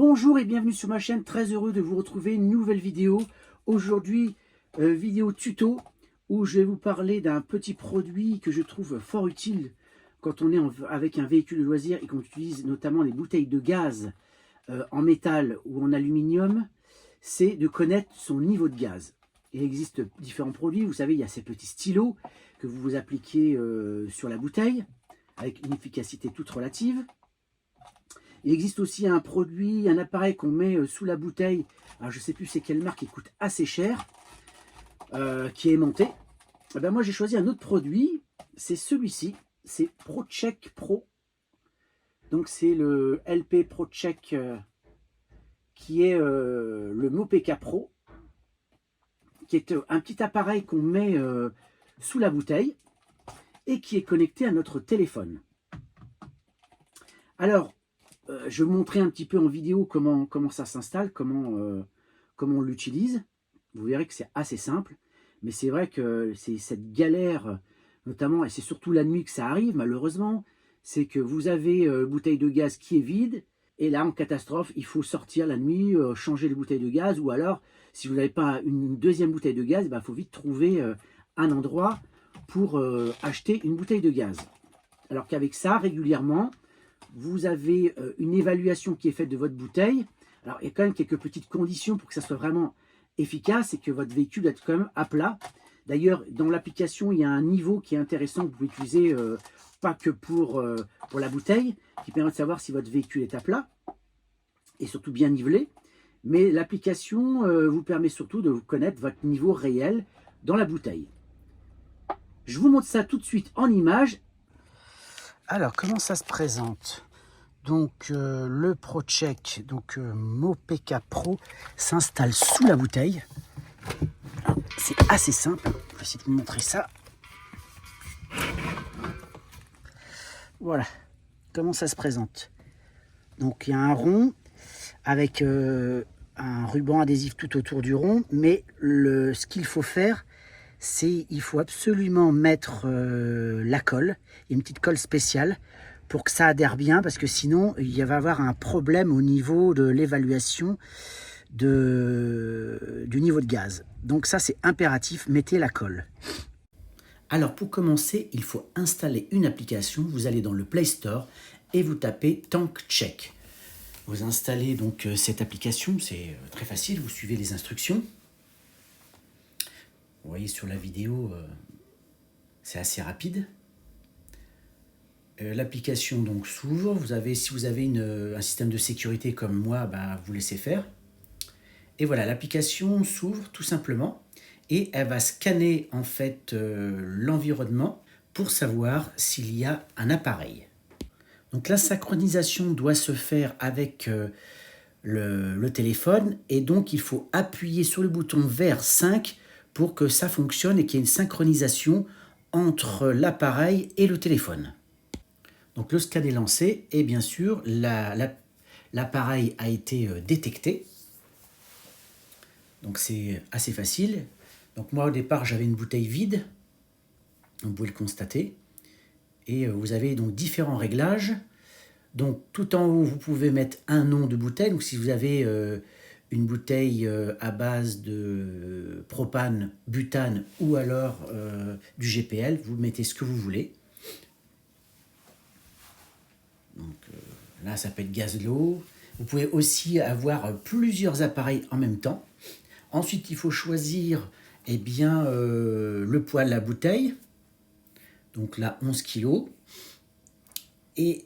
Bonjour et bienvenue sur ma chaîne, très heureux de vous retrouver, une nouvelle vidéo. Aujourd'hui, vidéo tuto où je vais vous parler d'un petit produit que je trouve fort utile quand on est avec un véhicule de loisir et qu'on utilise notamment les bouteilles de gaz en métal ou en aluminium, c'est de connaître son niveau de gaz. Il existe différents produits, vous savez, il y a ces petits stylos que vous appliquez sur la bouteille avec une efficacité toute relative. Il existe aussi un produit, un appareil qu'on met sous la bouteille, alors je ne sais plus c'est quelle marque, qui coûte assez cher, qui est aimanté. Et ben moi j'ai choisi un autre produit, c'est celui-ci, c'est ProCheck Pro. Donc c'est le LP ProCheck qui est le Mopeka Pro, qui est un petit appareil qu'on met sous la bouteille et qui est connecté à notre téléphone. Alors, je vais vous montrer un petit peu en vidéo comment ça s'installe, comment on l'utilise. Vous verrez que c'est assez simple, mais c'est vrai que c'est cette galère, notamment, et c'est surtout la nuit que ça arrive, malheureusement, c'est que vous avez une bouteille de gaz qui est vide, et là, en catastrophe, il faut sortir la nuit, changer les bouteilles de gaz, ou alors, si vous n'avez pas une deuxième bouteille de gaz, il faut vite trouver un endroit pour acheter une bouteille de gaz. Alors qu'avec ça, régulièrement, vous avez une évaluation qui est faite de votre bouteille. Alors, il y a quand même quelques petites conditions pour que ça soit vraiment efficace et que votre véhicule doit être quand même à plat. D'ailleurs, dans l'application, il y a un niveau qui est intéressant que vous pouvez utiliser, pas que pour la bouteille, qui permet de savoir si votre véhicule est à plat et surtout bien nivelé. Mais l'application vous permet surtout de connaître votre niveau réel dans la bouteille. Je vous montre ça tout de suite en image. Alors, comment ça se présente? Donc, le ProCheck, donc Mopeka Pro, s'installe sous la bouteille. C'est assez simple. Je vais essayer de vous montrer ça. Voilà, comment ça se présente. Donc, il y a un rond avec un ruban adhésif tout autour du rond. Mais ce qu'il faut faire, c'est il faut absolument mettre la colle. Il y a une petite colle spéciale pour que ça adhère bien, parce que sinon il va y avoir un problème au niveau de l'évaluation du niveau de gaz. Donc ça, c'est impératif, mettez la colle. Alors pour commencer, il faut installer une application. Vous allez dans le Play Store et vous tapez Tank Check. Vous installez donc cette application, c'est très facile, vous suivez les instructions. Vous voyez sur la vidéo, c'est assez rapide. L'application donc s'ouvre. Si vous avez un système de sécurité comme moi, vous laissez faire. Et voilà, l'application s'ouvre tout simplement et elle va scanner en fait l'environnement pour savoir s'il y a un appareil. Donc la synchronisation doit se faire avec le téléphone, et donc il faut appuyer sur le bouton vert 5 pour que ça fonctionne et qu'il y ait une synchronisation entre l'appareil et le téléphone. Donc le scan est lancé et bien sûr l'appareil a été détecté. Donc c'est assez facile. Donc moi au départ j'avais une bouteille vide, vous pouvez le constater. Et vous avez donc différents réglages. Donc tout en haut vous pouvez mettre un nom de bouteille. Donc si vous avez une bouteille à base de propane, butane ou alors du GPL, vous mettez ce que vous voulez. Donc là, ça peut être gaz de l'eau. Vous pouvez aussi avoir plusieurs appareils en même temps. Ensuite, il faut choisir le poids de la bouteille. Donc là, 11 kg. Et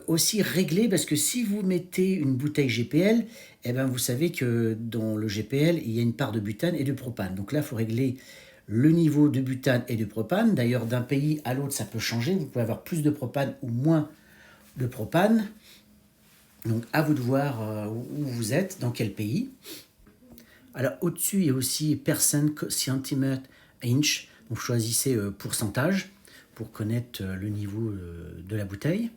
aussi régler, parce que si vous mettez une bouteille GPL, vous savez que dans le GPL, il y a une part de butane et de propane. Donc là, il faut régler le niveau de butane et de propane. D'ailleurs, d'un pays à l'autre, ça peut changer. Vous pouvez avoir plus de propane ou moins de propane. Donc à vous de voir où vous êtes, dans quel pays. Alors au-dessus, il y a aussi percent, centimètre, inch. Donc choisissez pourcentage pour connaître le niveau de la bouteille.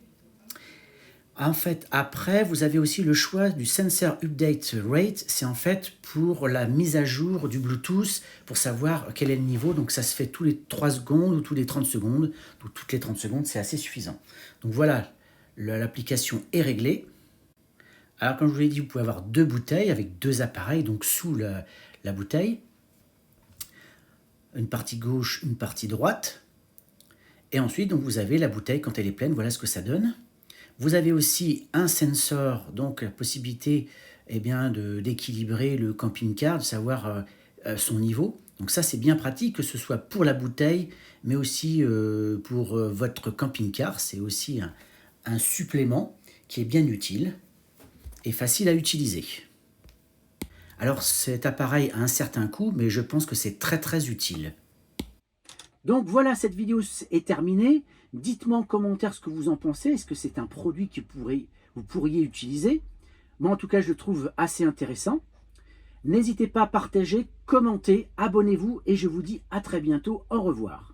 En fait, après, vous avez aussi le choix du Sensor Update Rate. C'est en fait pour la mise à jour du Bluetooth, pour savoir quel est le niveau. Donc ça se fait tous les 3 secondes ou tous les 30 secondes. Donc toutes les 30 secondes, c'est assez suffisant. Donc voilà, l'application est réglée. Alors comme je vous l'ai dit, vous pouvez avoir deux bouteilles avec deux appareils, donc sous la bouteille. Une partie gauche, une partie droite. Et ensuite, donc, vous avez la bouteille quand elle est pleine, voilà ce que ça donne. Vous avez aussi un sensor, donc la possibilité d'équilibrer le camping-car, de savoir son niveau. Donc ça, c'est bien pratique, que ce soit pour la bouteille, mais aussi pour votre camping-car. C'est aussi un supplément qui est bien utile et facile à utiliser. Alors cet appareil a un certain coût, mais je pense que c'est très utile. Donc voilà, cette vidéo est terminée. Dites-moi en commentaire ce que vous en pensez. Est-ce que c'est un produit que vous pourriez utiliser? Moi en tout cas, je le trouve assez intéressant. N'hésitez pas à partager, commenter, abonnez-vous et je vous dis à très bientôt. Au revoir.